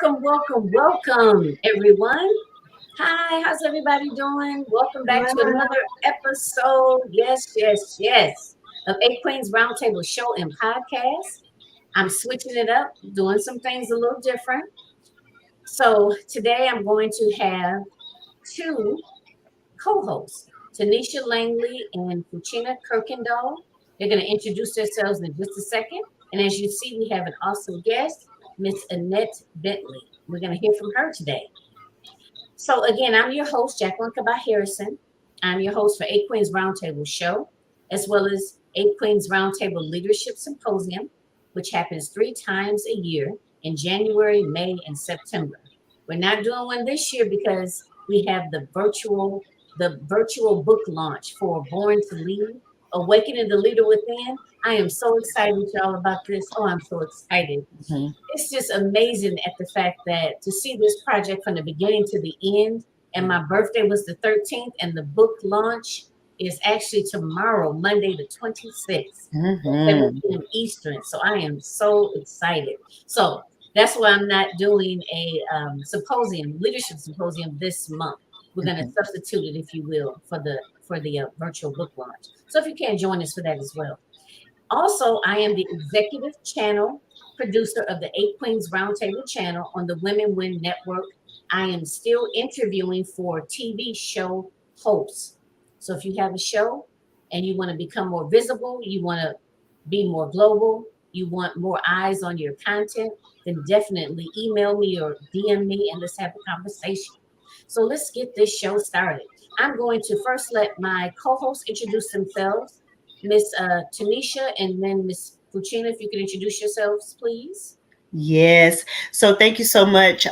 welcome, everyone. Hi, how's everybody doing? Welcome back to another episode. Yes, of Eight Queens Roundtable Show and Podcast. I'm switching it up, doing some things a little different. So today I'm going to have two co-hosts, Tanisha Langley and Fuchina Kirkendall. They're going to introduce themselves in just a second. And as you see, we have an awesome guest, Miss Annette Bentley. We're going to hear from her today. So again, I'm your host, 𝐐𝐮𝐞𝐞𝐧'𝐬 Harrison. I'm your host for Eight Queens Roundtable Show, as well as Eight Queens Roundtable Leadership Symposium, which happens 3 times a year in January, May, and September. We're not doing one this year because we have the virtual book launch for Born to Lead, Awakening the Leader Within. I am so excited, y'all, about this. Oh, I'm so excited. It's just amazing at the fact that to see this project from the beginning to the end, and my birthday was the 13th, and the book launch is actually tomorrow, Monday the 26th, 7 p.m. Eastern. So I am so excited. So that's why I'm not doing a leadership symposium this month. We're going to substitute it, if you will, for the virtual book launch. So if you can join us for that as well. Also, I am the executive channel producer of the Eight Queens Roundtable channel on the Women Win Network. I am still interviewing for TV show hosts. So if you have a show and you want to become more visible, you want to be more global, you want more eyes on your content, then definitely email me or DM me and let's have a conversation. So let's get this show started. I'm going to first let my co-hosts introduce themselves. Miss Tanisha and then Miss Fuchina, if you could introduce yourselves, please. Yes. So thank you so much,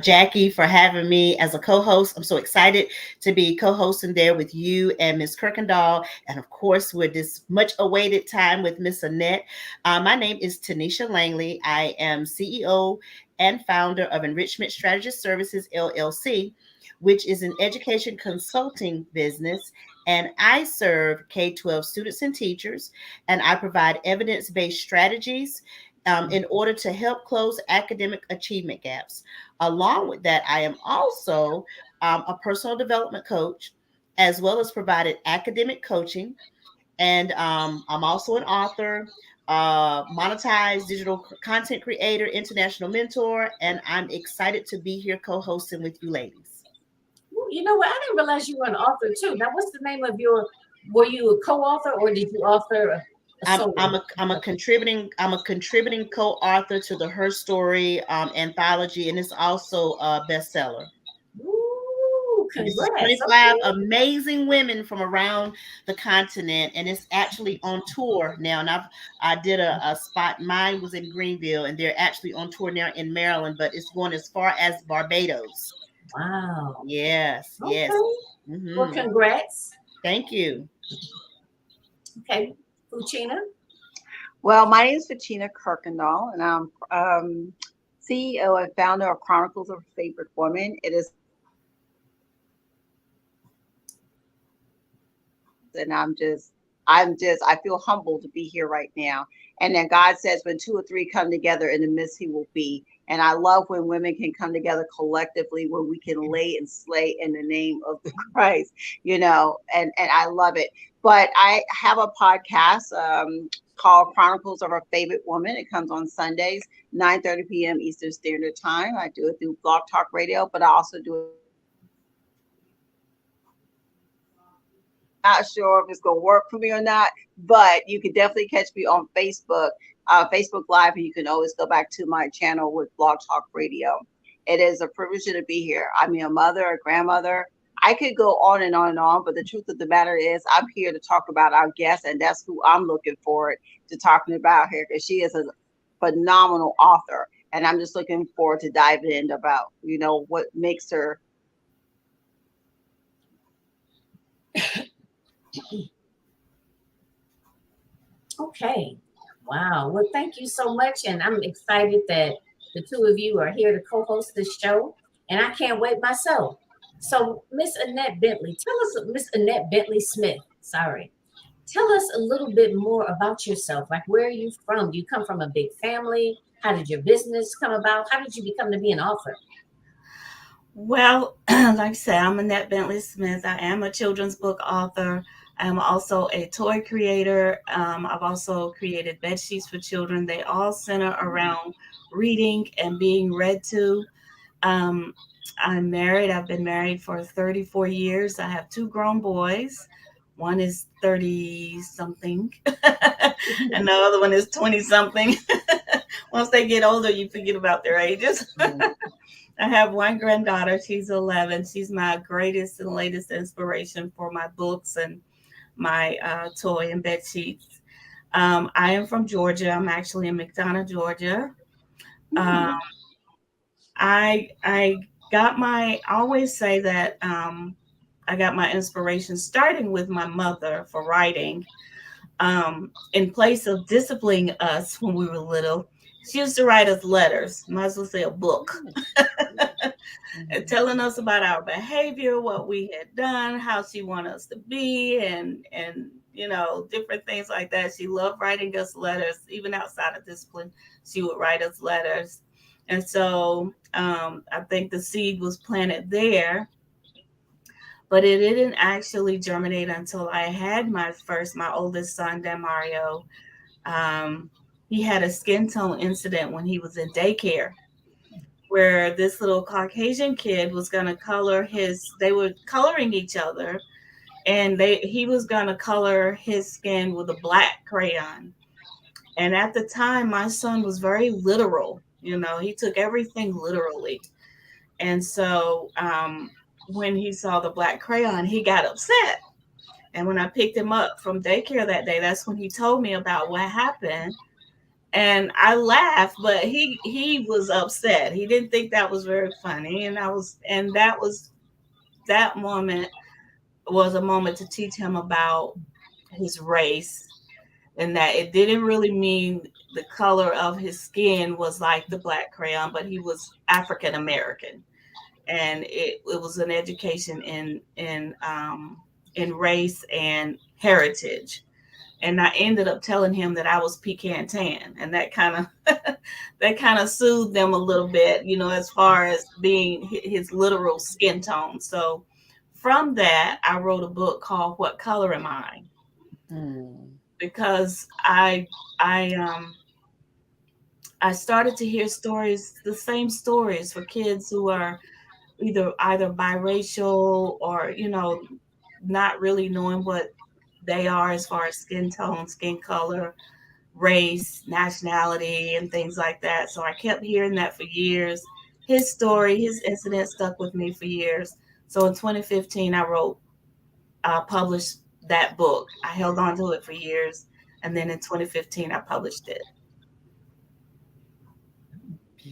Jackie, for having me as a co-host. I'm so excited to be co-hosting there with you and Miss Kirkendall, and of course with this much awaited time with Miss Annette. My name is Tanisha Langley. I am CEO and founder of Enrichment Strategist Services LLC, which is an education consulting business. And I serve K-12 students and teachers, and I provide evidence-based strategies in order to help close academic achievement gaps. Along with that, I am also a personal development coach, as well as provided academic coaching. And I'm also an author, monetized digital content creator, international mentor, and I'm excited to be here co-hosting with you ladies. Ooh, you know what? I didn't realize you were an author too. Now, what's the name of your? Were you a co-author or did you author a I'm, solo? I'm a contributing co-author to the Her Story anthology, and it's also a bestseller. Ooh, This is congrats. 25 Okay. amazing women from around the continent, and it's actually on tour now. And I did a spot. Mine was in Greenville, and they're actually on tour now in Maryland, but it's going as far as Barbados. Wow. Yes, yes. Okay. Well, hmm congrats. Thank you. Okay. Fuchina. Well, my name is Bettina Kirkendall, and I'm CEO and founder of Chronicles of a Favorite Woman. It is, and I feel humbled to be here right now. And then God says, when two or three come together in the midst, He will be. And I love when women can come together collectively, when we can lay and slay in the name of the Christ, and I love it. But I have a podcast called Chronicles of Our Favorite Woman. It comes on Sundays, 9:30 p.m. Eastern Standard Time. I do it through Blog Talk Radio, but I also do it. Not sure if it's going to work for me or not, but you can definitely catch me on Facebook Live, and you can always go back to my channel with Blog Talk Radio. It is a privilege to be here. I'm a mother, a grandmother. I could go on and on and on, but the truth of the matter is I'm here to talk about our guest, and that's who I'm looking forward to talking about here, because she is a phenomenal author, and I'm just looking forward to diving in about, what makes her. Okay. Wow. Well, thank you so much. And I'm excited that the two of you are here to co-host this show. And I can't wait myself. So, Miss Annette Bentley, tell us, Miss Annette Bentley Smith, sorry. tell us a little bit more about yourself. Like, where are you from? Do you come from a big family? How did your business come about? How did you become to be an author? Well, like I said, I'm Annette Bentley Smith. I am a children's book author. I'm also a toy creator. I've also created bed sheets for children. They all center around reading and being read to. Um, I'm married. I've been married for 34 years. I have two grown boys. One is 30 something, and the other one is 20 something. Once they get older, you forget about their ages. I have one granddaughter. She's 11. She's my greatest and latest inspiration for my books and my toy and bed sheets. I am from Georgia. I'm actually in McDonough, Georgia. Um, I got my. I always say that I got my inspiration starting with my mother for writing. In place of disciplining us when we were little, she used to write us letters. Might as well say a book. And telling us about our behavior, what we had done, how she wanted us to be, and different things like that. She loved writing us letters, even outside of discipline. She would write us letters, and so I think the seed was planted there, but it didn't actually germinate until I had my oldest son, Damario. Um, he had a skin tone incident when he was in daycare where this little Caucasian kid was going to they were coloring each other, and he was going to color his skin with a black crayon. And at the time, my son was very literal. He took everything literally. And so when he saw the black crayon, he got upset. And when I picked him up from daycare that day, that's when he told me about what happened. And I laughed, but he was upset. He didn't think that was very funny. That moment was a moment to teach him about his race, and that it didn't really mean the color of his skin was like the black crayon, but he was African American. And it was an education in race and heritage. And I ended up telling him that I was pecan tan, and that kind of soothed them a little bit, as far as being his literal skin tone. So from that, I wrote a book called "What Color Am I?" Because I started to hear stories, the same stories for kids who are either biracial or not really knowing what they are as far as skin tone, skin color, race, nationality, and things like that. So I kept hearing that for years. His story, his incident stuck with me for years. So in 2015, published that book. I held on to it for years. And then in 2015, I published it.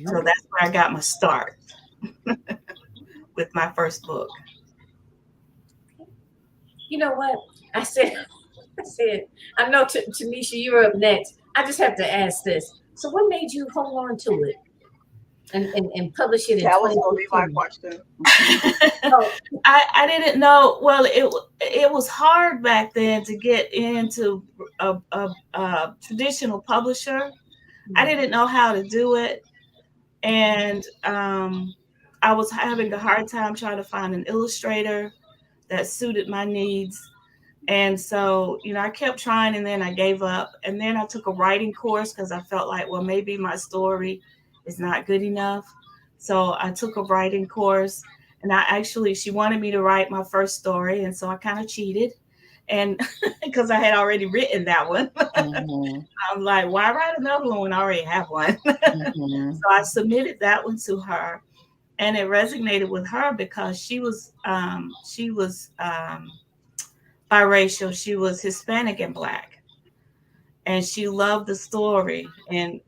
So that's where I got my start with my first book. You know what? I said, I know, Tanisha, you're up next. I just have to ask this. So what made you hold on to it and publish it in That was going to be my 2015? question. I didn't know. Well, it was hard back then to get into a traditional publisher. I didn't know how to do it. And I was having a hard time trying to find an illustrator that suited my needs. And so, I kept trying, and then I gave up. And then I took a writing course because I felt like, well, maybe my story is not good enough. So I took a writing course, and she wanted me to write my first story. And so I kind of cheated, and because I had already written that one. I'm like, why write another one when I already have one? So I submitted that one to her, and it resonated with her because she was biracial. She was Hispanic and Black, and she loved the story. And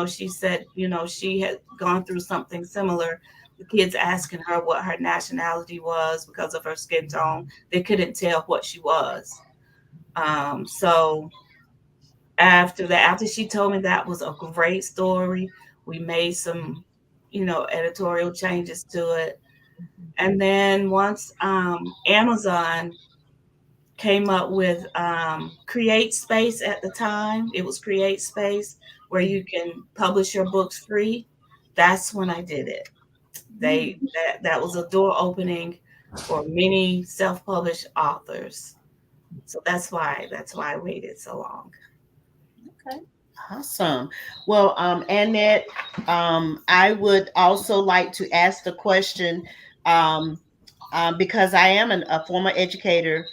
she said, she had gone through something similar. The kids asking her what her nationality was because of her skin tone. They couldn't tell what she was. So after she told me that was a great story, we made some, editorial changes to it. And then once Amazon came up with 𝐐𝐴TEspace at the time. It was 𝐐𝐴TeSpace where you can publish your books free. That's when I did it. That was a door opening for many self-published authors. So that's why I waited so long. Okay. Awesome. Well, Annette, I would also like to ask the question, um, because I am a former educator,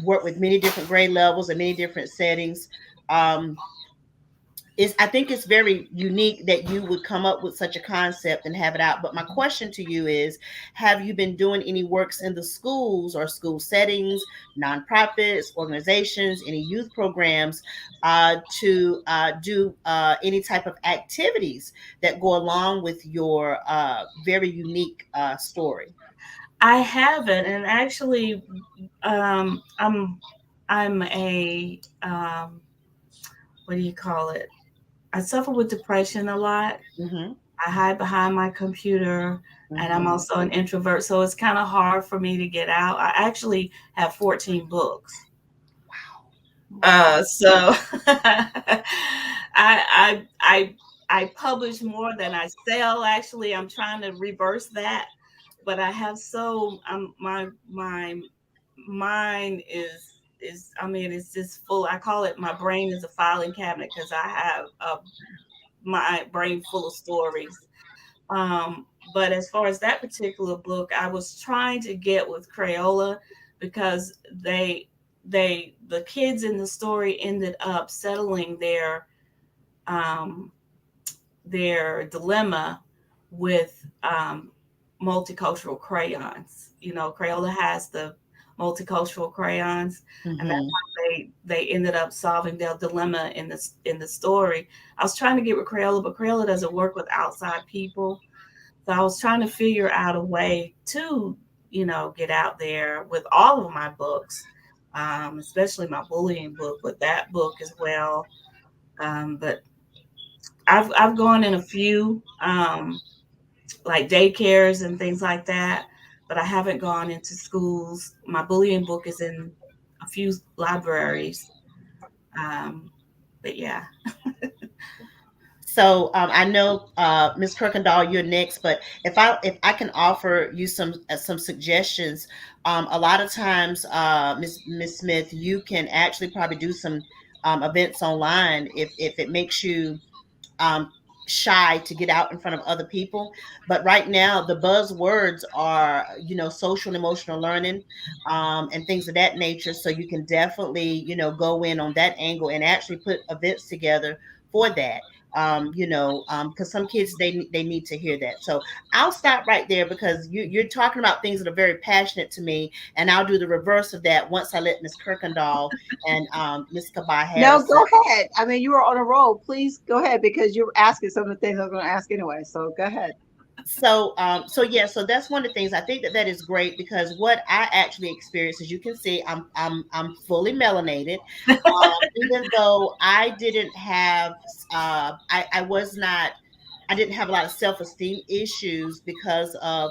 worked with many different grade levels and many different settings. Um, I think it's very unique that you would come up with such a concept and have it out. But my question to you is, have you been doing any works in the schools or school settings, nonprofits, organizations, any youth programs to do any type of activities that go along with your very unique story? I haven't, and actually, I'm a what do you call it? I suffer with depression a lot. Mm-hmm. I hide behind my computer, and I'm Mm-hmm. also an introvert, so it's kind of hard for me to get out. I actually have 14 books. So I publish more than I sell. Actually, I'm trying to reverse that, but I have my mind is I mean it's just full. I call it my brain is a filing cabinet because I have my brain full of stories. But as far as that particular book, I was trying to get with Crayola because the kids in the story ended up settling um, their dilemma with multicultural crayons. You know, Crayola has the multicultural crayons, and that's Mm-hmm. how they ended up solving their dilemma in the story. I was trying to get with Crayola, but Crayola doesn't work with outside people. So I was trying to figure out a way to, get out there with all of my books, especially my bullying book, but that book as well. But I've gone in a few like daycares and things like that, but I haven't gone into schools. My bullying book is in a few libraries. Um, but yeah. So I know Ms. Kirkendall, you're next, but if I can offer you some suggestions, a lot of times, Miss Smith, you can actually probably do some events online if it makes you um, shy to get out in front of other people. But right now, the buzzwords are, social and emotional learning, and things of that nature. So you can definitely, go in on that angle and actually put events together for that. Because some kids they need to hear that. So I'll stop right there because you're talking about things that are very passionate to me, and I'll do the reverse of that once I let Miss Kirkendall and Miss Kabah No, Harrison. go ahead. I mean, you were on a roll. Please go ahead because you're asking some of the things I was going to ask anyway. So go ahead. So that's one of the things I think that is great because what I actually experienced, as you can see, I'm fully melanated. Even though I didn't have, I was not, I didn't have a lot of self-esteem issues because of,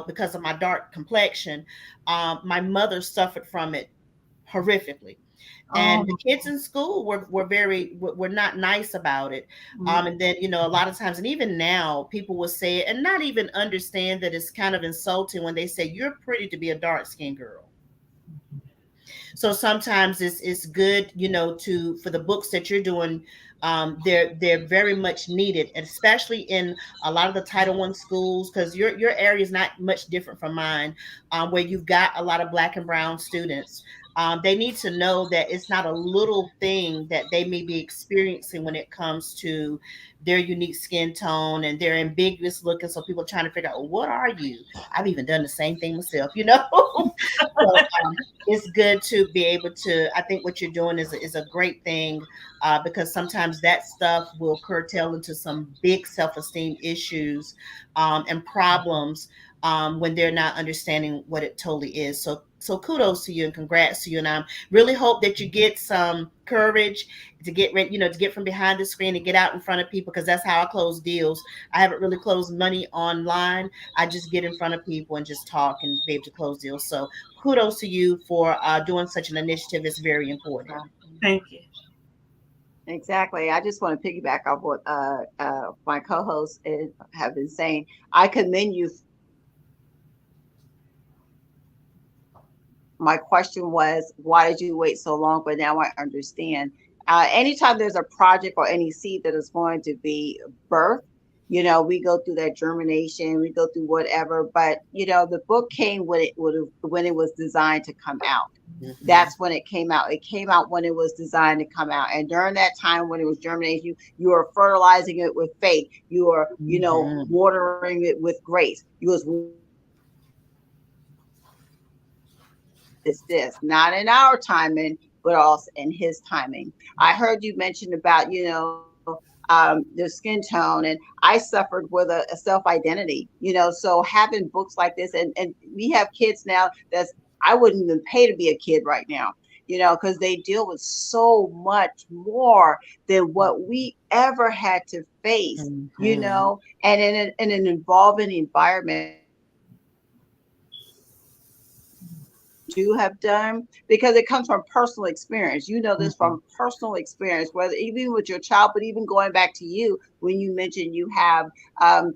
because of my dark complexion. My mother suffered from it horrifically, and Oh, the kids in school were not nice about it. And then a lot of times, and even now, people will say it and not even understand that it's kind of insulting when they say you're pretty to be a dark skinned girl. So sometimes it's good, for the books that you're doing. They're very much needed, especially in a lot of the Title I schools, because your area is not much different from mine, where you've got a lot of Black and brown students. They need to know that it's not a little thing that they may be experiencing when it comes to their unique skin tone and their ambiguous looking. So people are trying to figure out, well, what are you? I've even done the same thing myself. So it's good to be able to. I think what you're doing is a great thing, because sometimes that stuff will curtail into some big self-esteem issues, and problems, when they're not understanding what it totally is. So kudos to you and congrats to you. And I really hope that you get some courage to get ready, to get from behind the screen and get out in front of people, because that's how I close deals. I haven't really closed money online. I just get in front of people and just talk and be able to close deals. So kudos to you for doing such an initiative. It's very important. Thank you. Exactly. I just want to piggyback off what my co-hosts have been saying. I commend you. My question was, why did you wait so long? But now I understand. Anytime there's a project or any seed that is going to be birthed, we go through that germination, we go through whatever. But the book came when it was designed to come out. Mm-hmm. That's when it came out. It came out when it was designed to come out. And during that time when it was germinating, you are fertilizing it with faith. You are, watering it with grace. You was this, not in our timing, but also in his timing. I heard you mention about, the skin tone, and I suffered with a self-identity, so having books like this, and we have kids now I wouldn't even pay to be a kid right now, because they deal with so much more than what we ever had to face, and in an evolving environment you have done, because it comes from personal experience. This from personal experience, whether even with your child, but even going back to you when you mentioned you have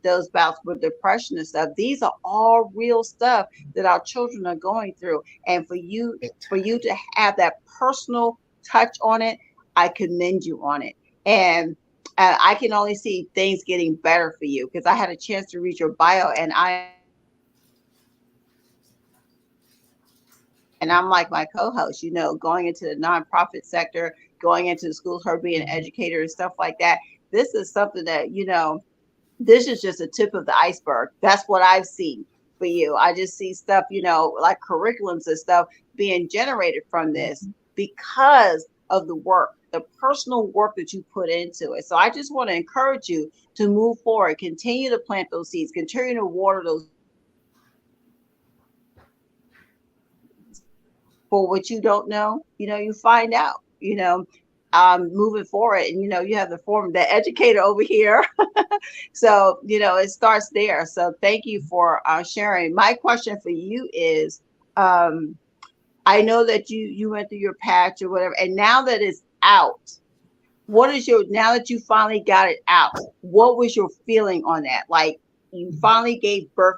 those bouts with depression and stuff. These are all real stuff that our children are going through, and for you to have that personal touch on it, I commend you on it. And I can only see things getting better for you, because I had a chance to read your bio, and I'm like my co-host, going into the nonprofit sector, going into the schools, her being an educator and stuff like that. This is something that, this is just a tip of the iceberg. That's what I've seen for you. I just see stuff, like curriculums and stuff being generated from this because of the work, the personal work that you put into it. So I just want to encourage you to move forward, continue to plant those seeds, continue to water those. For what you don't know, you find out, moving forward, and you have the educator over here. So it starts there. So thank you for sharing. My question for you is, I know that you went through your patch or whatever, and now that it's out, now that you finally got it out, what was your feeling on that? Like, you finally gave birth.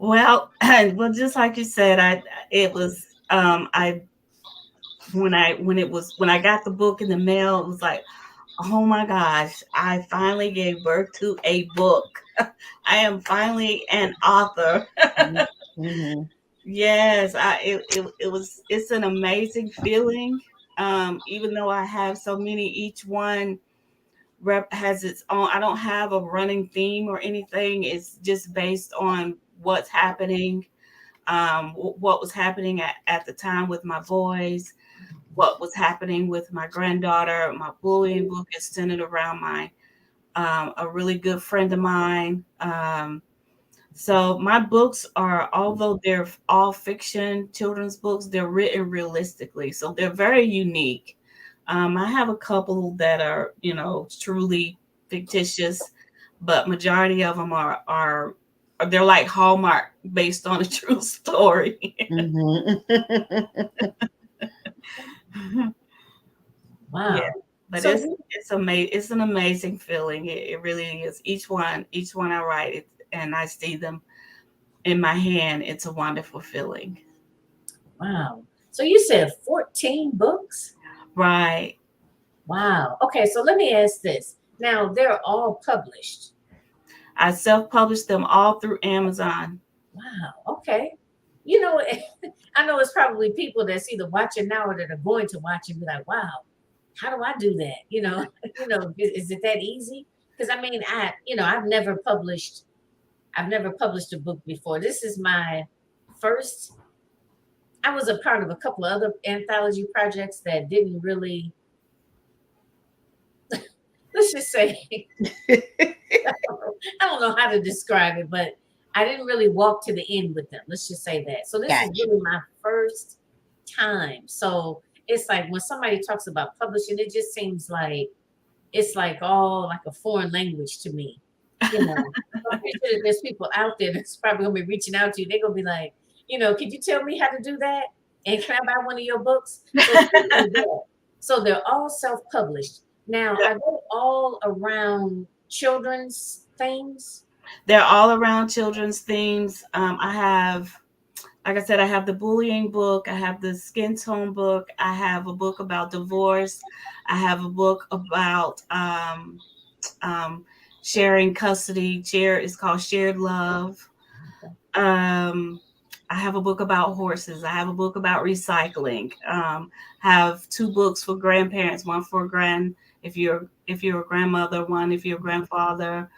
Well, just like you said, when I got the book in the mail, it was like, oh my gosh, I finally gave birth to a book. I am finally an author. Yes, it's an amazing feeling. Even though I have so many, each one has its own. I don't have a running theme or anything. It's just based on what's happening, what was happening at the time with my boys, what was happening with my granddaughter. My bullying book is centered around a really good friend of mine. So my books are, although they're all fiction, children's books, they're written realistically. So they're very unique. I have a couple that are, truly fictitious, but majority of them are they're like Hallmark, based on a true story. Wow. Yeah, but it's amazing. It's an amazing feeling. It really is. Each one I write, and I see them in my hand. It's a wonderful feeling. Wow. So you said 14 books? Right. Wow. Okay, so let me ask this. Now, they're all published. I self-published them all through Amazon. Wow. Okay. I know it's probably people that's either watching now or that are going to watch and be like, wow, how do I do that? Is it that easy? Because I've never published a book before. This is my first. I was a part of a couple of other anthology projects that didn't really, let's just say, I don't know how to describe it, but I didn't really walk to the end with them. Let's just say that. So this is really my first time. So it's like when somebody talks about publishing, it just seems like it's like all like a foreign language to me. You know, I'm pretty sure that there's people out there that's probably gonna be reaching out to you. They're gonna be like, could you tell me how to do that? And can I buy one of your books? So things like that. So they're all self-published. Now, are they all around children's things? They're all around children's themes. I have, like I said, I have the bullying book. I have the skin tone book. I have a book about divorce. I have a book about um, sharing custody. It's called Shared Love. Um, I have a book about horses. I have a book about recycling. Have two books for grandparents. One for if you're a grandmother. One if you're a grandfather.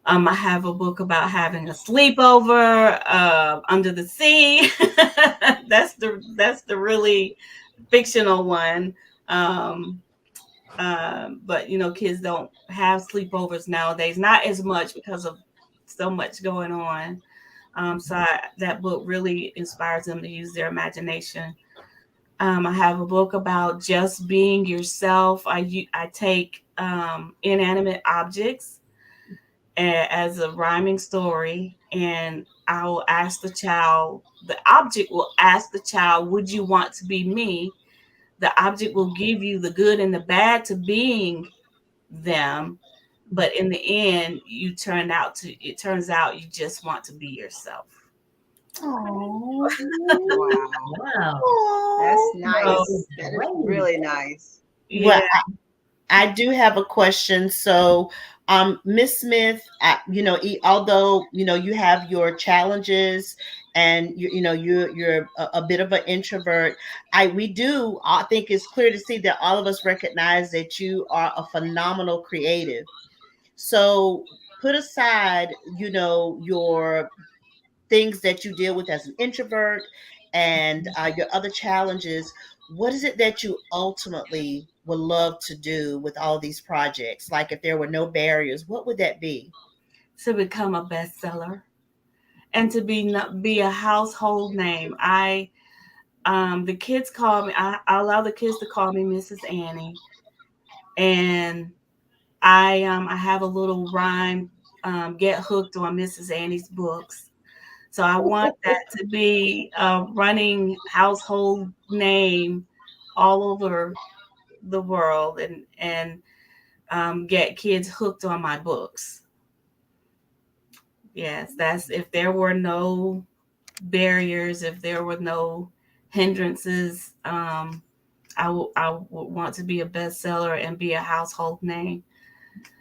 I have a book about having a sleepover under the sea. That's the really fictional one. Um, but kids don't have sleepovers nowadays, not as much because of so much going on. That book really inspires them to use their imagination. I have a book about just being yourself. I take inanimate objects as a rhyming story, and I will ask the object will ask the child, would you want to be me? The object will give you the good and the bad to being them. But in the end, it turns out you just want to be yourself. Oh, Wow. Wow. That's So, nice. That is really nice. well, yeah. I do have a question. So, Miss Smith, although you have your challenges, and you're a bit of an introvert, I think it's clear to see that all of us recognize that you are a phenomenal creative. So, put aside, your things that you deal with as an introvert and your other challenges. What is it that you ultimately would love to do with all these projects? Like, if there were no barriers, what would that be? To become a bestseller and to be a household name. The kids call me. I allow the kids to call me Mrs. Annie, and I have a little rhyme. Get hooked on Mrs. Annie's books. So I want that to be a running household name all over the world, and get kids hooked on my books. Yes, that's if there were no barriers, if there were no hindrances. I would want to be a bestseller and be a household name,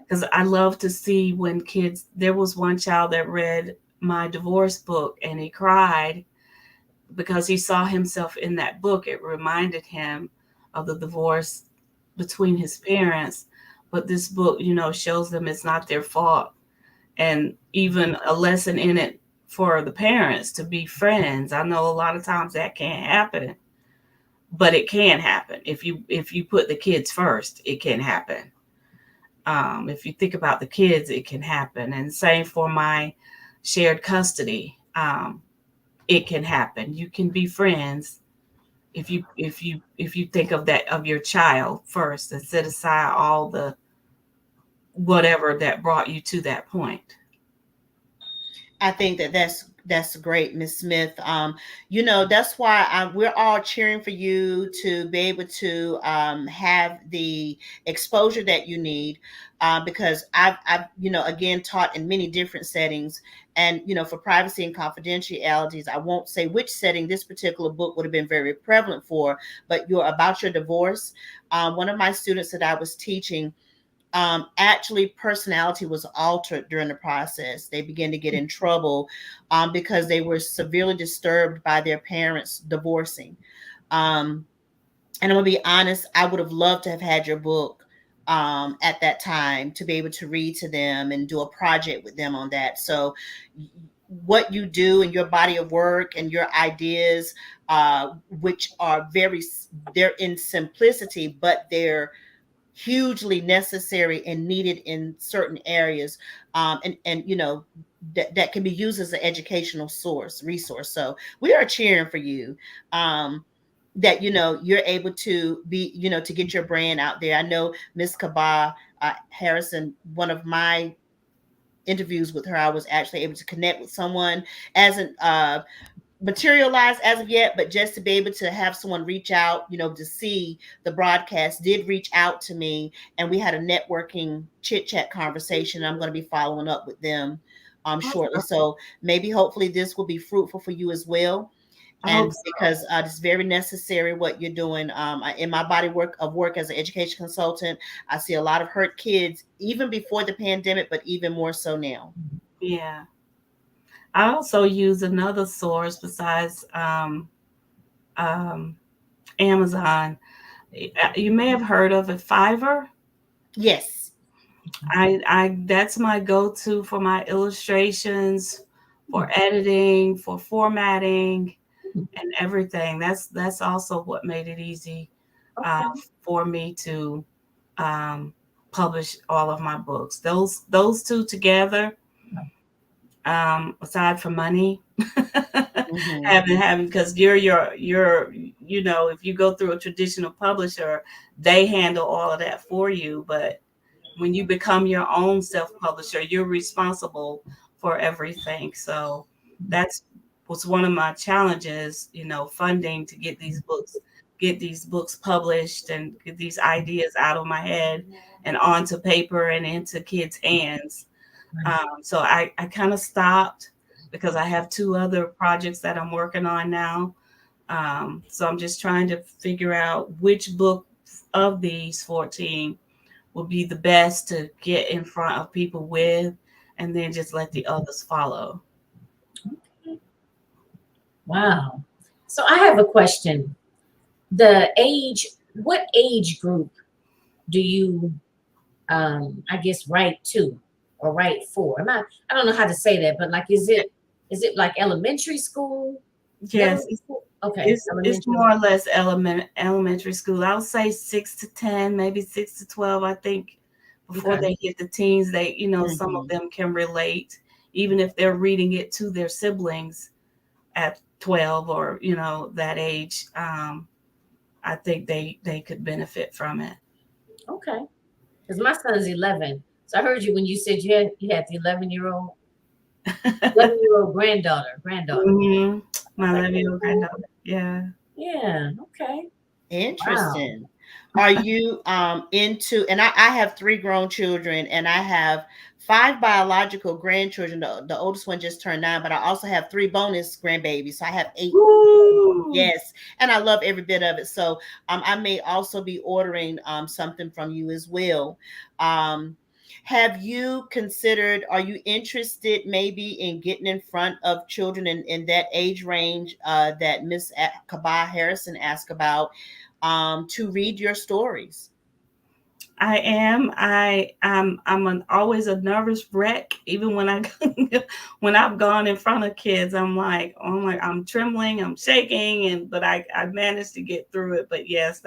because I love to see when kids. There was one child that read my divorce book and he cried because he saw himself in that book. It reminded him of the divorce between his parents, but this book, shows them it's not their fault, and even a lesson in it for the parents to be friends. I know a lot of times that can't happen, but it can happen if you put the kids first. It can happen. If you think about the kids, it can happen. And same for my shared custody. It can happen. You can be friends if you think of your child first and set aside all the whatever that brought you to that point. I think that's great, Miss Smith. That's why we're all cheering for you to be able to have the exposure that you need, because I've again taught in many different settings, and for privacy and confidentialities, I won't say which setting this particular book would have been very prevalent for, but you're about your divorce. One of my students that I was teaching, actually personality was altered during the process. They began to get in trouble because they were severely disturbed by their parents divorcing. And I'm gonna be honest, I would have loved to have had your book at that time to be able to read to them and do a project with them on that. So what you do in your body of work and your ideas, which are they're in simplicity, but they're hugely necessary and needed in certain areas, and that can be used as an educational resource. So we are cheering for you. that you're able to be, to get your brand out there. I know Miss Kaba Harrison, one of my interviews with her, I was actually able to connect with someone, as an materialized as of yet, but just to be able to have someone reach out, to see the broadcast, did reach out to me, and we had a networking chit chat conversation. I'm going to be following up with them shortly. So maybe hopefully this will be fruitful for you as well. I And hope so. because it's very necessary what you're doing. In my body of work as an education consultant, I see a lot of hurt kids even before the pandemic, but even more so now. Yeah. I also use another source besides um, Amazon. You may have heard of it, Fiverr. Yes. I that's my go-to for my illustrations, for editing, for formatting, and everything. That's also what made it easy for me to um, publish all of my books. Those two together, aside from money, Mm-hmm. having because if you go through a traditional publisher, they handle all of that for you. But when you become your own self-publisher, you're responsible for everything. So that's was one of my challenges, funding to get these books published and get these ideas out of my head and onto paper and into kids' hands. So I kind of stopped because I have two other projects that I'm working on now. So I'm just trying to figure out which book of these 14 will be the best to get in front of people with, and then just let the others follow. Wow. So I have a question. What age group do you, I guess, write to or write for? I don't know how to say that, but like, is it like elementary school? Yes, Middle school? Okay, it's elementary. more or less elementary school. I would say 6 to 10, maybe 6 to 12. I think before Okay. they hit the teens, some of Mm-hmm. them can relate, even if they're reading it to their siblings at 12 or that age. I think they could benefit from it. Okay. Because my son's 11. So I heard you when you said you had the 11-year-old granddaughter. Hmm. I was My like, 11-year-old okay. granddaughter. Yeah. Yeah. Okay. Wow. Interesting. Are you into, and I have three grown children and I have five biological grandchildren. The oldest one just turned 9, but I also have three bonus grandbabies. So I have 8. Woo! Yes, and I love every bit of it. So I may also be ordering something from you as well. Um, have you considered, are you interested maybe in getting in front of children in that age range that Miss Kaba Harrison asked about, to read your stories? I am. Always a nervous wreck. Even when when I've gone in front of kids, I'm like, oh my, I'm trembling, I'm shaking, but I managed to get through it. But yes,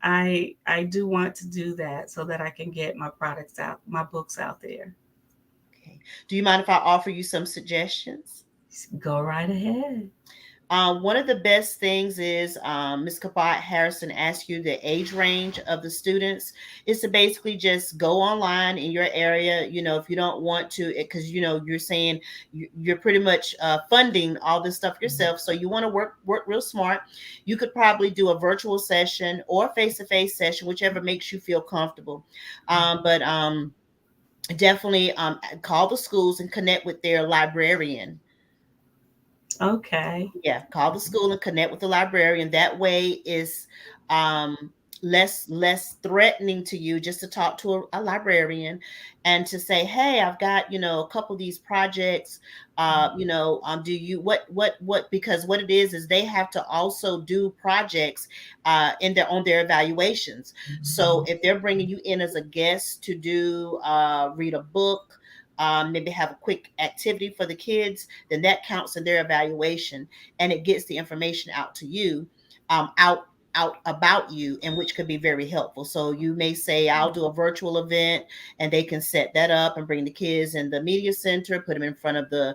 I do want to do that so that I can get my products out, my books out there. Okay. Do you mind if I offer you some suggestions? Go right ahead. One of the best things is Ms. Kabat Harrison asked you the age range of the students is to basically just go online in your area. If you don't want to, because you're saying you're pretty much funding all this stuff yourself, so you want to work real smart. You could probably do a virtual session or face-to-face session, whichever makes you feel comfortable. But definitely call the schools and connect with their librarian. Okay. Yeah, call the school and connect with the librarian. That way is um less threatening to you just to talk to a librarian and to say, hey, I've got a couple of these projects. Do you what because what it is they have to also do projects in their on their evaluations. So if they're bringing you in as a guest to do read a book, maybe have a quick activity for the kids, then that counts in their evaluation and it gets the information out to you, out out about you, and which could be very helpful. So you may say, I'll do a virtual event, and they can set that up and bring the kids in the media center, put them in front of the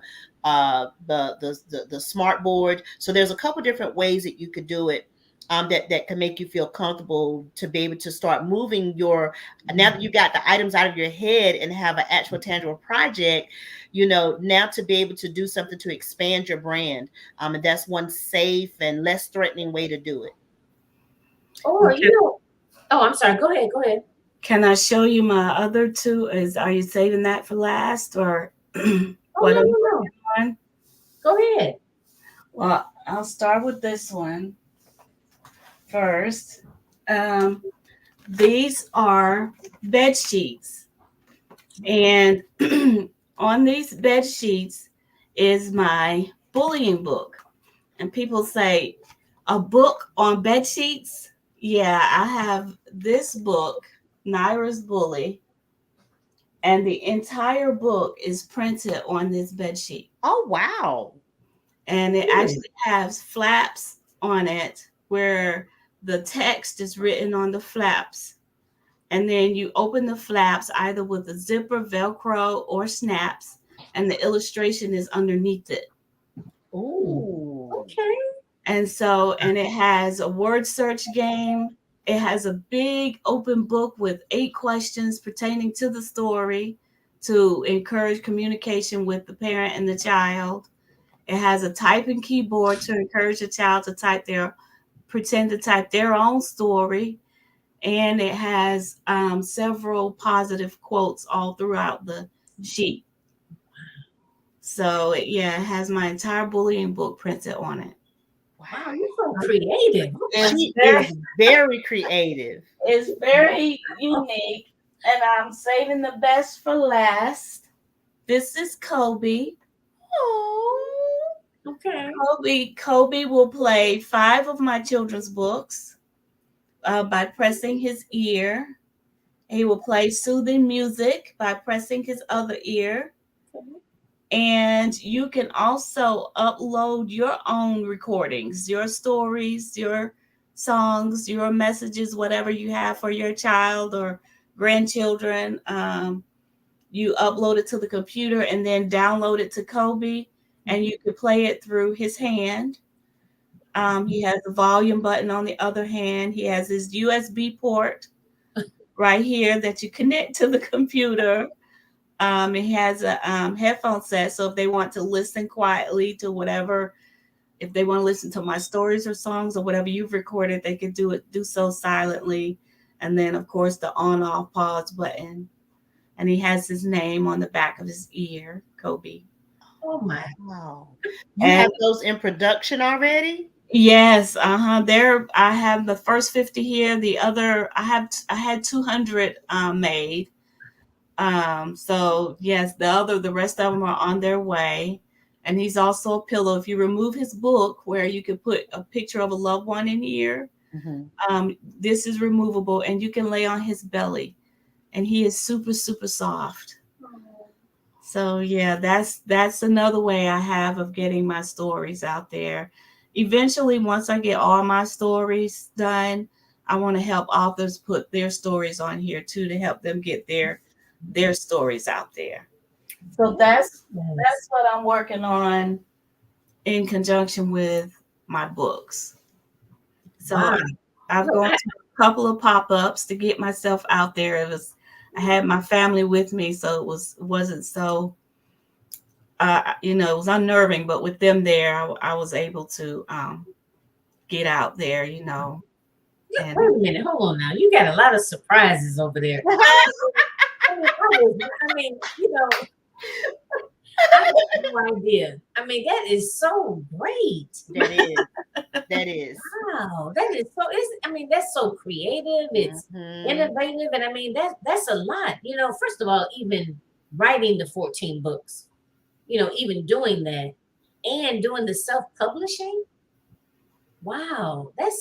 smart board. So there's a couple different ways that you could do it. That can make you feel comfortable to be able to start moving your, now that you got the items out of your head and have an actual tangible project, now to be able to do something to expand your brand. And that's one safe and less threatening way to do it. Or, I'm sorry. Go ahead. Go ahead. Can I show you my other two? Are you saving that for last, or what are you on? Go ahead. Well, I'll start with this one first. These are bed sheets, and on these bed sheets is my bullying book. And people say, a book on bed sheets? Yeah, I have this book, Naira's Bully, and the entire book is printed on this bed sheet. Oh, wow. And it actually has flaps on it where the text is written on the flaps. And then you open the flaps either with a zipper, Velcro, or snaps, and the illustration is underneath it. Oh, okay. And it has a word search game. It has a big open book with 8 questions pertaining to the story to encourage communication with the parent and the child. It has a typing keyboard to encourage the child to pretend to type their own story. And it has several positive quotes all throughout the sheet. So, it has my entire bullying book printed on it. Wow, you're so creative. She is very creative. It's very unique, and I'm saving the best for last. This is Kobe. Oh, okay. Kobe will play 5 of my children's books by pressing his ear. He will play soothing music by pressing his other ear. And you can also upload your own recordings, your stories, your songs, your messages, whatever you have for your child or grandchildren. You upload it to the computer and then download it to Kobe, and you can play it through his hand. He has the volume button on the other hand. He has his USB port right here that you connect to the computer. It has a headphone set, so if they want to listen quietly to whatever, if they want to listen to my stories or songs or whatever you've recorded, they can do so silently. And then, of course, the on-off pause button. And he has his name on the back of his ear, Kobe. Oh my! Wow! You have those in production already? Yes, There, I have the first 50 here. The other, I had 200 made. So yes, the rest of them are on their way. And he's also a pillow. If you remove his book where you could put a picture of a loved one in here, this is removable and you can lay on his belly, and he is super, super soft. So yeah, that's another way I have of getting my stories out there. Eventually, once I get all my stories done, I want to help authors put their stories on here too, to help them get their stories out there. So that's what I'm working on in conjunction with my books. So I've gone to a couple of pop-ups to get myself out there. I had my family with me, so it wasn't so it was unnerving, but with them there, I was able to get out there, Wait a minute, hold on now. You got a lot of surprises over there. I mean, I have no idea. I mean, that is so great. That is. Wow, that is so. That's so creative. It's innovative, and I mean that's a lot. First of all, even writing the 14 books, even doing that, and doing the self-publishing. Wow, that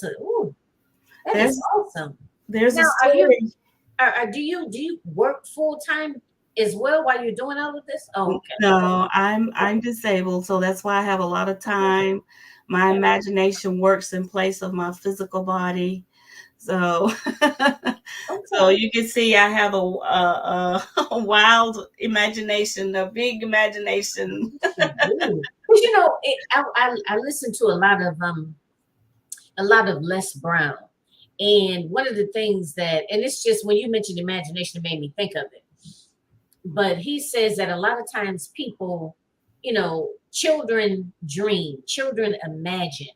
is awesome. There's now, a story. Do you work full time as well while you're doing all of this? Oh, okay. No, I'm disabled, so that's why I have a lot of time. My imagination works in place of my physical body. So, so Okay. you can see I have a wild imagination, a big imagination. Yes, you do. 'Cause, you know, I listen to a lot of Les Brown. And one of the things that, and it's just when you mentioned imagination, it made me think of it. But he says that a lot of times people, children dream, children imagine,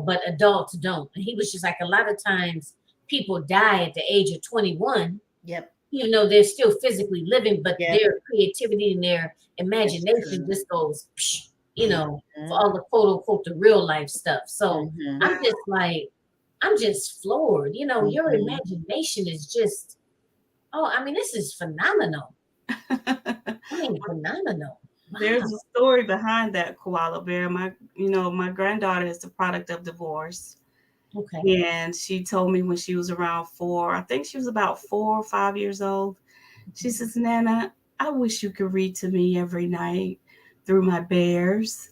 but adults don't. And he was just like, a lot of times people die at the age of 21, Yep. even though they're still physically living, but Yep. their creativity and their imagination true. just goes, psh, for Mhm. all the quote unquote the real life stuff. So Mhm. I'm just like, I'm just floored. Your Mhm. imagination is just, oh, I mean, this is phenomenal. I mean, phenomenal. There's Wow. a story behind that koala bear. My granddaughter is the product of divorce. Okay. And she told me when she was around 4, I think she was about 4 or 5 years old. She says, Nana, I wish you could read to me every night through my bears.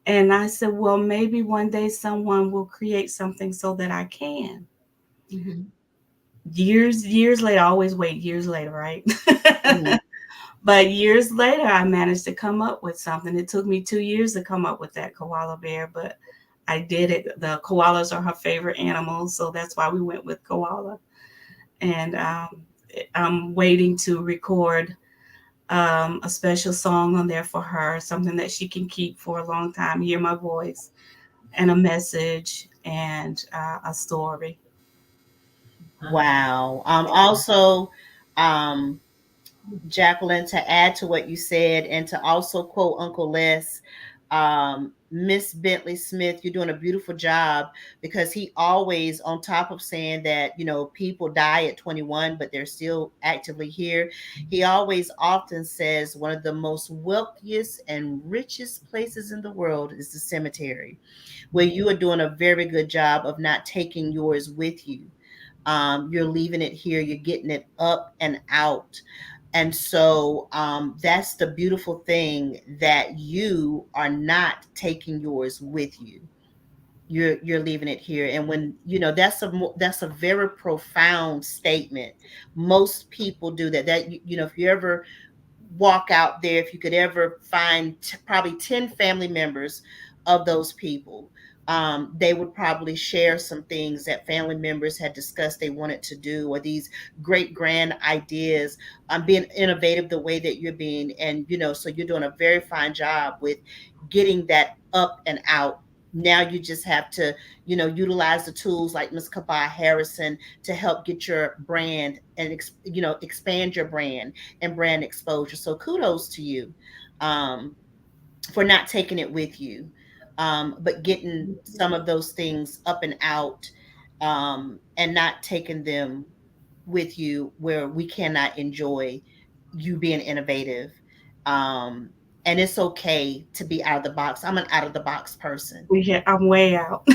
And I said, well, maybe one day someone will create something so that I can. Mhm. Years later, I always wait years later, right? Mhm. But years later, I managed to come up with something. It took me 2 years to come up with that koala bear, but I did it. The koalas are her favorite animals, so that's why we went with koala. And I'm waiting to record a special song on there for her, something that she can keep for a long time, hear my voice and a message and a story. Wow. Wow. Also, um, Jacqueline, to add to what you said and to also quote Uncle Les, Miss Bentley Smith, you're doing a beautiful job because he always, on top of saying that, people die at 21, but they're still actively here, he always often says one of the most wealthiest and richest places in the world is the cemetery, where you are doing a very good job of not taking yours with you. You're leaving it here, you're getting it up and out. And so that's the beautiful thing, that you are not taking yours with you. You're leaving it here. And when that's a very profound statement. Most people do that. If you ever walk out there, if you could ever find probably 10 family members of those people, they would probably share some things that family members had discussed they wanted to do, or these great grand ideas, being innovative the way that you're being. And so you're doing a very fine job with getting that up and out. Now you just have to utilize the tools like Ms. Kabah Harrison to help get your brand and expand your brand and brand exposure. So kudos to you, for not taking it with you, but getting some of those things up and out, and not taking them with you where we cannot enjoy you being innovative. Um, and it's okay to be out of the box. I'm an out of the box person. Yeah, I'm way out.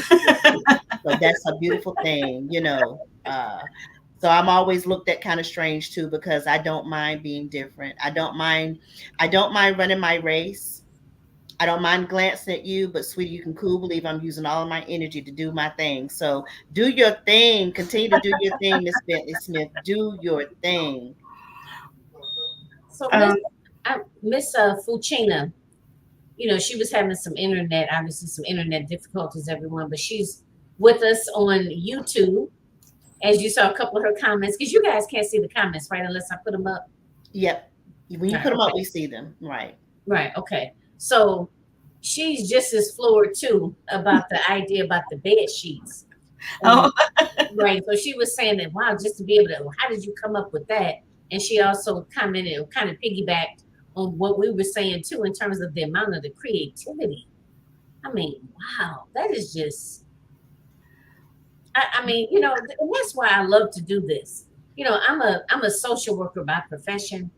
So that's a beautiful thing. So I'm always looked at kind of strange too, because I don't mind being different. I don't mind running my race. I don't mind glancing at you, but sweetie, you can cool believe I'm using all of my energy to do my thing. So do your thing. Continue to do your thing, Miss Bentley Smith. Do your thing. So Um, Miss Fuchina, she was having some internet, obviously some internet difficulties, everyone, but she's with us on YouTube. As you saw a couple of her comments, because you guys can't see the comments, right? Unless I put them up. Yep. When you Right. put them up, Okay. we see them. Right. Right. Okay. So she's just as floored too about the idea about the bed sheets. oh, Right. So she was saying that, wow, just to be able to, well, how did you come up with that? And she also commented, or kind of piggybacked on what we were saying too, in terms of the amount of the creativity. I mean, wow, that is just, I mean, and that's why I love to do this. I'm a social worker by profession.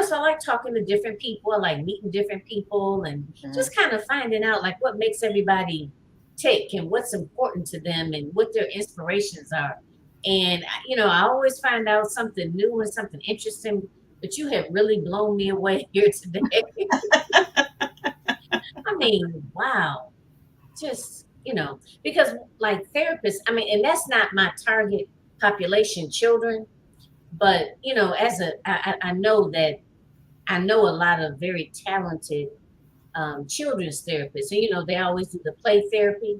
So I like talking to different people. I like meeting different people and Mhm. just kind of finding out like what makes everybody tick and what's important to them and what their inspirations are. And I always find out something new and something interesting. But you have really blown me away here today. I mean, wow. just, because like therapists, I mean, and that's not my target population, children, but I know that I know a lot of very talented children's therapists, and they always do the play therapy.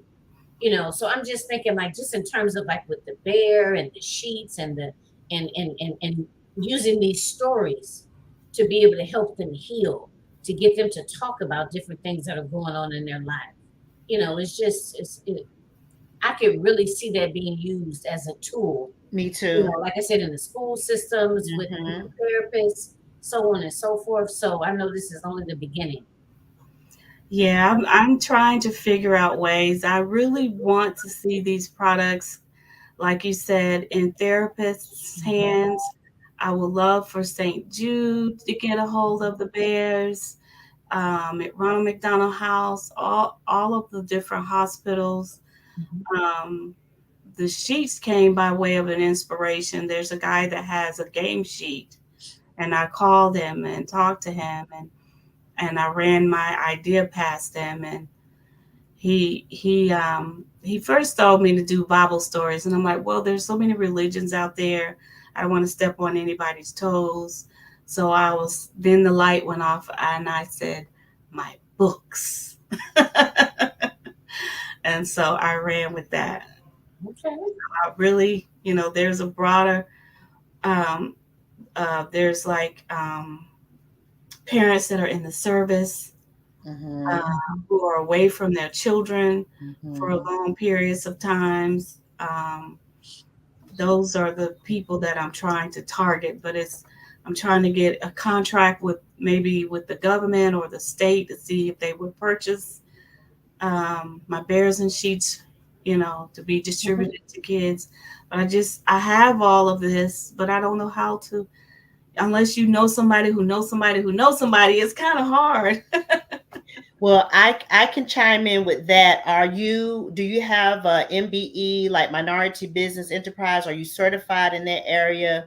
So I'm just thinking, like, just in terms of like with the bear and the sheets and the and using these stories to be able to help them heal, to get them to talk about different things that are going on in their life. It's just I could really see that being used as a tool. Me too. Like I said, in the school systems with therapists, so on and so forth. So I know this is only the beginning. Yeah, I'm trying to figure out ways. I really want to see these products, like you said, in therapists' hands. I would love for St. Jude to get a hold of the bears, at Ronald McDonald House, all of the different hospitals. Um, the sheets came by way of an inspiration. There's a guy that has a game sheet, and I called him and talked to him, and I ran my idea past him, and he first told me to do Bible stories, and I'm like, well, there's so many religions out there. I don't want to step on anybody's toes. So then the light went off, and I said, my books. And so I ran with that. Okay. Really, there's a broader, there's like parents that are in the service, who are away from their children for long periods of times. Those are the people that I'm trying to target, but I'm trying to get a contract with the government or the state to see if they would purchase my bears and sheets, to be distributed to kids. But I have all of this, but I don't know how to, unless you know somebody who knows somebody who knows somebody. It's kind of hard. Well, I can chime in with that. Do you have a MBE, like Minority Business Enterprise? Are you certified in that area?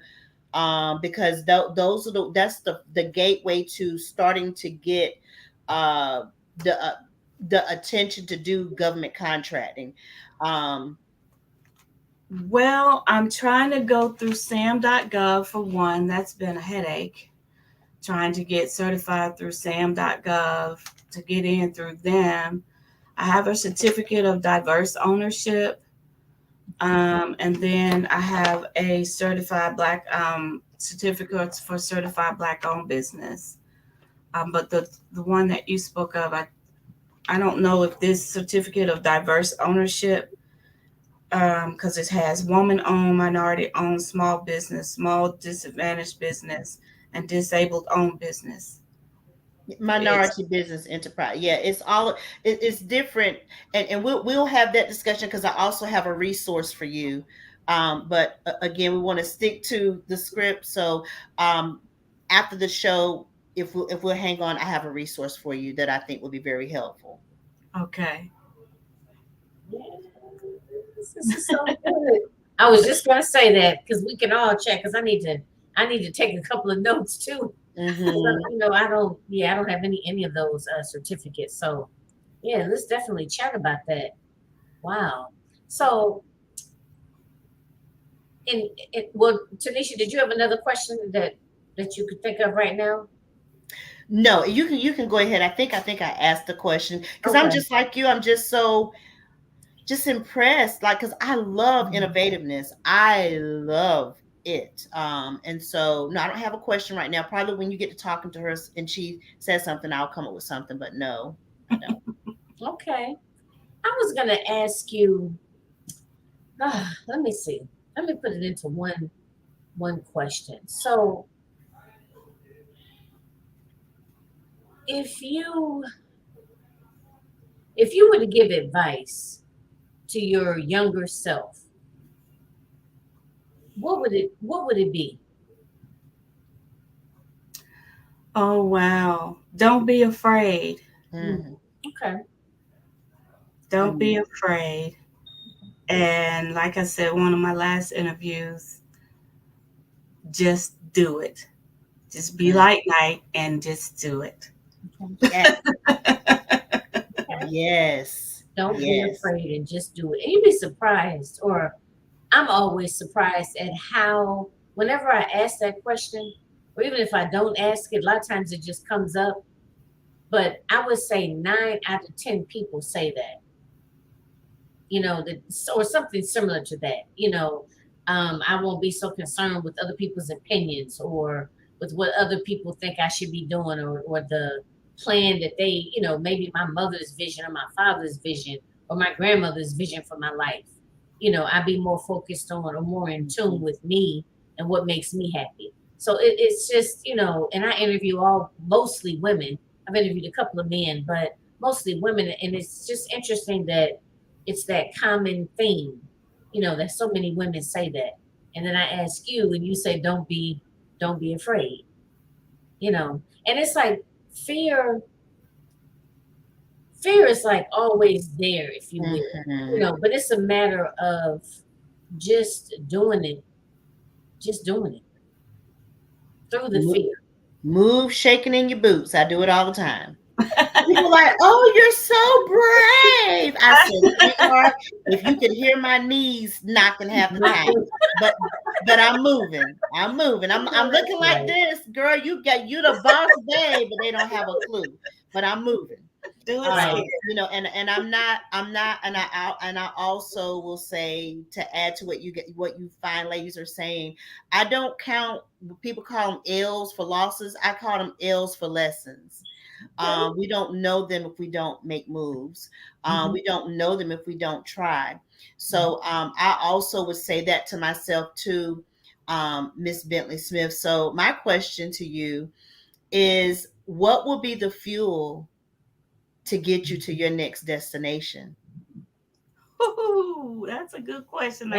Because that's the gateway to starting to get the attention to do government contracting. Well, I'm trying to go through SAM.gov for one. That's been a headache. Trying to get certified through SAM.gov to get in through them. I have a certificate of diverse ownership. And then I have a certified Black certificate for certified Black owned business. But the one that you spoke of, I don't know if this certificate of diverse ownership, because it has woman-owned, minority-owned, small business, small disadvantaged business, and disabled-owned business. Minority Business Enterprise. Yeah, it's different, and we'll have that discussion because I also have a resource for you. But again, we want to stick to the script. So after the show, if we'll hang on, I have a resource for you that I think will be very helpful. Okay. This is so good. I was just going to say that because we can all check. Because I need to take a couple of notes too. I don't have any of those certificates. So yeah, let's definitely chat about that. Wow. So, well, Tanisha, did you have another question that you could think of right now? No, you can go ahead. I think I asked the question because I'm just like you. I'm just impressed, like, because I love innovativeness. I love it. And so no, I don't have a question right now. Probably when you get to talking to her and she says something, I'll come up with something. But no, I don't. Okay. I was gonna ask you. Let me see. Let me put it into one question. So, if you were to give advice to your younger self, what would it be? Oh, wow. Don't be afraid. Okay. Don't be afraid. And like I said, one of my last interviews, just do it. Just be like night and just do it. Yes. Yes. Don't be Yes. afraid and just do it. And you'd be surprised, or I'm always surprised at how, whenever I ask that question, or even if I don't ask it, a lot of times it just comes up. But I would say 9 out of 10 people say that, that, or something similar to that. I won't be so concerned with other people's opinions or with what other people think I should be doing, or the plan that they, maybe my mother's vision or my father's vision or my grandmother's vision for my life. I'd be more focused on, or more in tune with me and what makes me happy. So it's just, and I interview mostly women. I've interviewed a couple of men, but mostly women. And it's just interesting that it's that common theme, that so many women say that. And then I ask you, and you say, don't be afraid, and it's like fear is like always there, if you will, but it's a matter of just doing it through the fear. Move shaking in your boots. I do it all the time. People are like, oh, you're so brave. I said, sweetheart, if you could hear my knees knocking half the time. But I'm moving. I'm looking like this, girl. You the boss babe, but they don't have a clue. But I'm moving. Do it. And I'm not, and I also will say, to add to what you fine ladies are saying, I don't count, people call them L's for losses. I call them L's for lessons. We don't know them if we don't make moves. We don't know them if we don't try. So I also would say that to myself too, Miss Bentley Smith. So my question to you is, what will be the fuel to get you to your next destination? Ooh, that's a good question.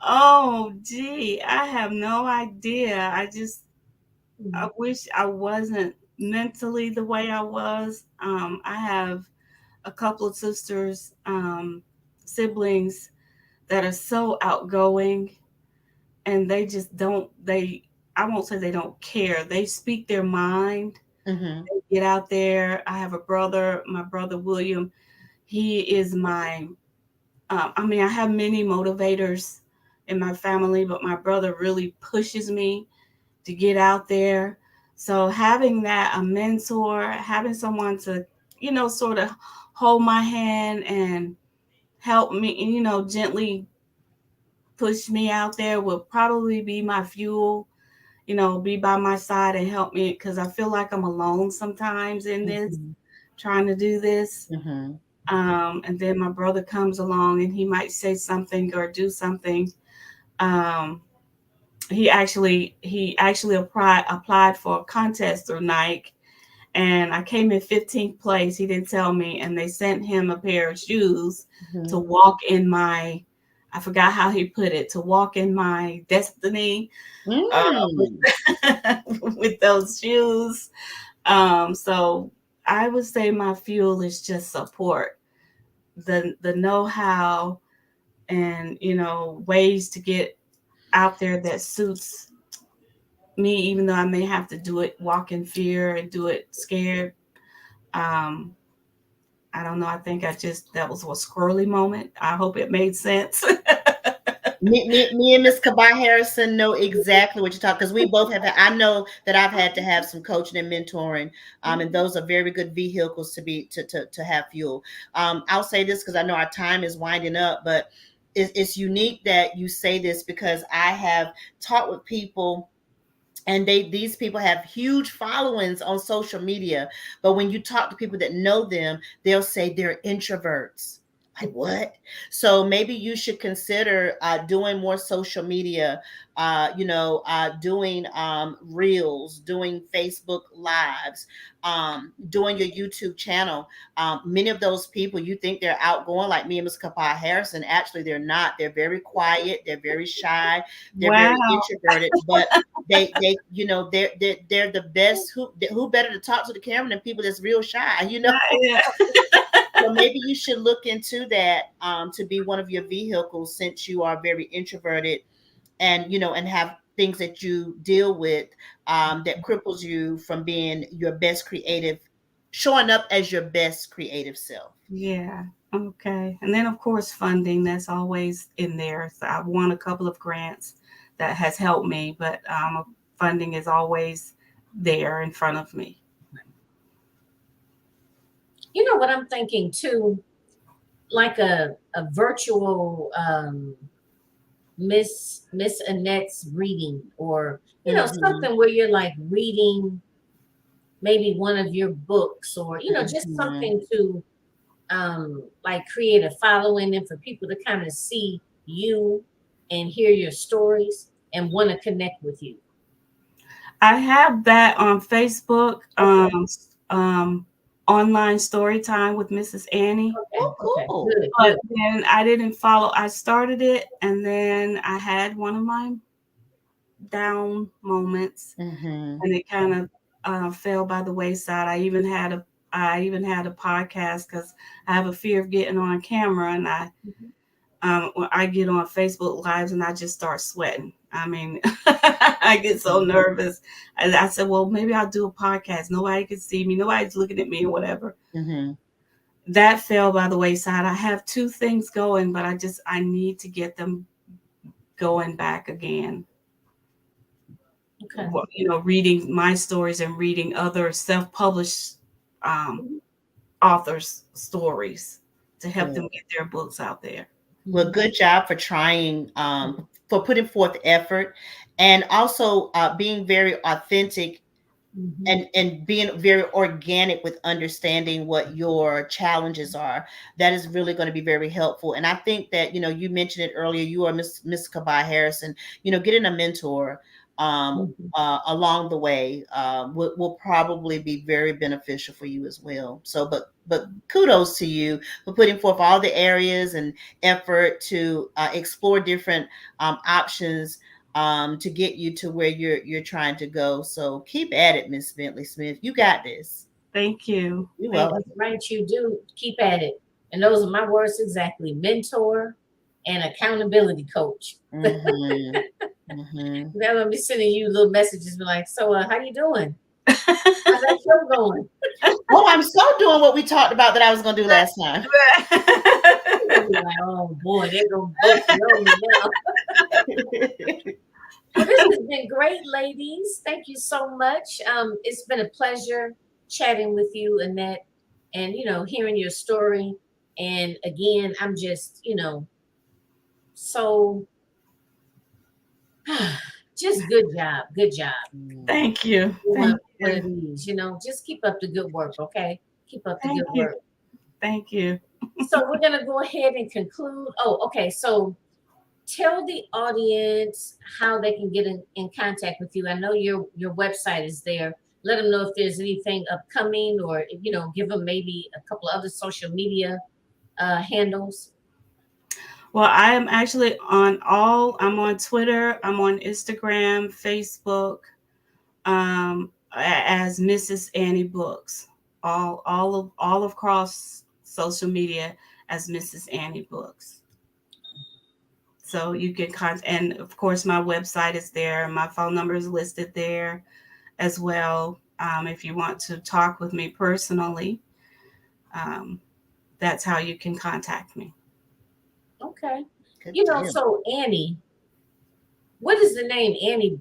Oh, gee, I have no idea. I wish I wasn't mentally the way I was. I have a couple of sisters, siblings that are so outgoing, and they just I won't say they don't care. They speak their mind. Mm-hmm. They get out there. I have a brother, my brother William. He is my, I have many motivators in my family, but my brother really pushes me to get out there. So having a mentor, having someone to, sort of hold my hand and help me, gently push me out there will probably be my fuel, be by my side and help me, because I feel like I'm alone sometimes in this, trying to do this. And then my brother comes along and he might say something or do something. He actually applied for a contest through Nike, and I came in 15th place. He didn't tell me, and they sent him a pair of shoes to walk in my, I forgot how he put it, to walk in my destiny with those shoes. So I would say my fuel is just support, the know-how, and ways to get out there that suits me, even though I may have to do it, walk in fear and do it scared. I don't know. I think that was a squirrely moment. I hope it made sense. Me and Miss Kabah Harrison know exactly what you're talking, because we both have. I know that I've had to have some coaching and mentoring, and those are very good vehicles to have fuel. I'll say this because I know our time is winding up, but it's unique that you say this, because I have taught with people, and these people have huge followings on social media, but when you talk to people that know them, they'll say they're introverts. Like, what? So maybe you should consider doing more social media, doing reels, doing Facebook lives, doing your YouTube channel. Many of those people, you think they're outgoing, like me and Ms. Kabah Harrison. Actually, they're not. They're very quiet. They're very shy. They're very introverted. But they're the best. Who better to talk to the camera than people that's real shy? Yeah. So maybe you should look into that, to be one of your vehicles, since you are very introverted, and and have things that you deal with that cripples you from being your best creative, showing up as your best creative self? Yeah. Okay. And then, of course, funding, that's always in there. So I've won a couple of grants that has helped me, but funding is always there in front of me. You know what I'm thinking too, like a virtual Miss Annette's reading, or something where you're like reading maybe one of your books, or just something to like create a following and for people to kind of see you and hear your stories and want to connect with you. I have that on Facebook. Online story time with Mrs. Annie. Okay. Cool. Good. But then I didn't follow. I started it, and then I had one of my down moments, and it kind of fell by the wayside. I even had a podcast because I have a fear of getting on camera, and when I get on Facebook Lives and I just start sweating. I mean, I get so nervous. And I said, well, maybe I'll do a podcast. Nobody can see me. Nobody's looking at me or whatever. That fell by the wayside. I have 2 things going, but I need to get them going back again. Okay. Reading my stories and reading other self-published authors' stories to help them get their books out there. Well, good job for trying, for putting forth effort, and also being very authentic and being very organic with understanding what your challenges are. That is really going to be very helpful. And I think that, you mentioned it earlier, you are Miss Kabah Harrison, getting a mentor along the way will probably be very beneficial for you as well. So, but kudos to you for putting forth all the areas and effort to explore different options to get you to where you're trying to go. So keep at it, Miss Bentley Smith. You got this. Thank you. You're welcome. Right, you do. Keep at it. And those are my words exactly: mentor and accountability coach. They're gonna be sending you little messages, be like, "So, how you doing? How's that show going?" Oh, I'm so doing what we talked about that I was gonna do last time. Like, oh boy, they're gonna both know me now. Well, this has been great, ladies. Thank you so much. It's been a pleasure chatting with you, Annette, and hearing your story. And again, I'm just so just good job. Thank you. Just keep up the good work, okay? Keep up the good work. Thank you. So we're gonna go ahead and conclude. Oh, okay. So tell the audience how they can get in contact with you. I know your website is there. Let them know if there's anything upcoming, or give them maybe a couple of other social media handles. Well, I am actually I'm on Twitter, I'm on Instagram, Facebook, as Mrs. Annie Books. All across social media as Mrs. Annie Books. So you can and of course my website is there. My phone number is listed there as well. If you want to talk with me personally, that's how you can contact me. Okay. So Annie, what does the name Annie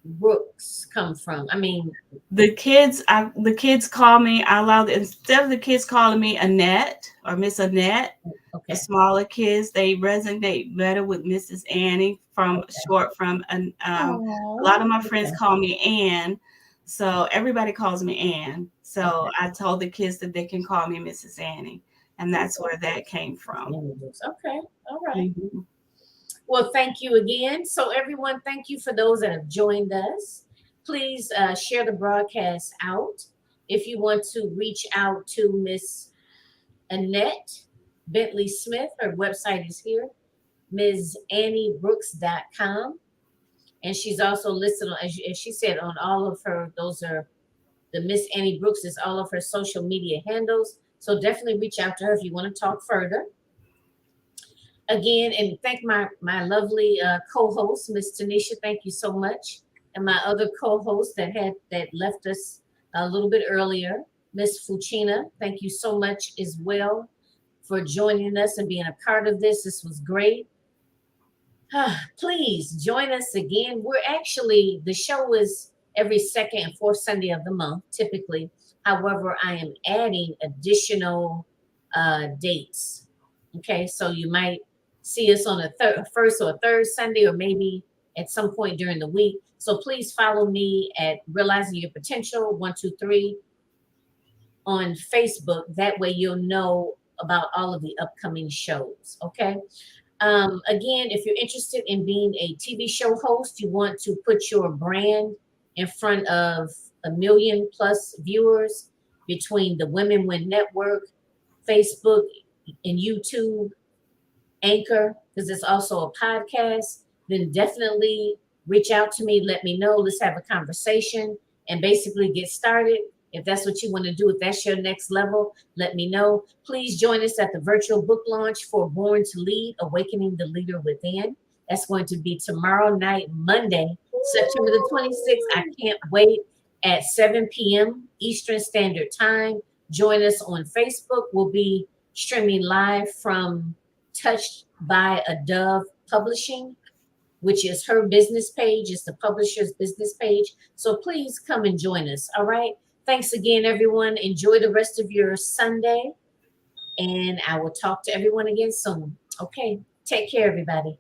Brooks come from? I mean, the kids call me. Instead of the kids calling me Annette or Miss Annette, the smaller kids, they resonate better with Mrs. Annie short from. A lot of my friends call me Ann, so everybody calls me Ann. So I told the kids that they can call me Mrs. Annie, and that's where that came from. Okay, all right. Well, thank you again. So everyone, thank you for those that have joined us. Please share the broadcast out. If you want to reach out to Miss Annette Bentley Smith, her website is here, MsAnnieBrooks.com. And she's also listed on, as she said, on all of her, those are the Miss Annie Brooks is all of her social media handles. So definitely reach out to her if you want to talk further. again, and thank my lovely co-host, Miss Tanisha. Thank you so much, and my other co-host that left us a little bit earlier, Miss Fuchina. Thank you so much as well for joining us and being a part of this. This was great. Please join us again. The show is every second and fourth Sunday of the month, typically. However, I am adding additional dates. Okay, so you might see us on a first or a third Sunday, or maybe at some point during the week. So please follow me at Realizing Your Potential 123 on Facebook. That way you'll know about all of the upcoming shows. Okay. Again, if you're interested in being a TV show host, you want to put your brand in front of 1 million plus viewers between the Women Win Network, Facebook, and YouTube, Anchor, because it's also a podcast, then definitely reach out to me. Let me know. Let's have a conversation and basically get started. If that's what you want to do, if that's your next level, let me know. Please join us at the virtual book launch for Born to Lead, Awakening the Leader Within. That's going to be tomorrow night, Monday, September the 26th. I can't wait, at 7 p.m. Eastern Standard Time. Join us on Facebook. We'll be streaming live from Touched by a Dove Publishing, which is her business page. It's the publisher's business page. So please come and join us. All right. Thanks again, everyone. Enjoy the rest of your Sunday. And I will talk to everyone again soon. Okay. Take care, everybody.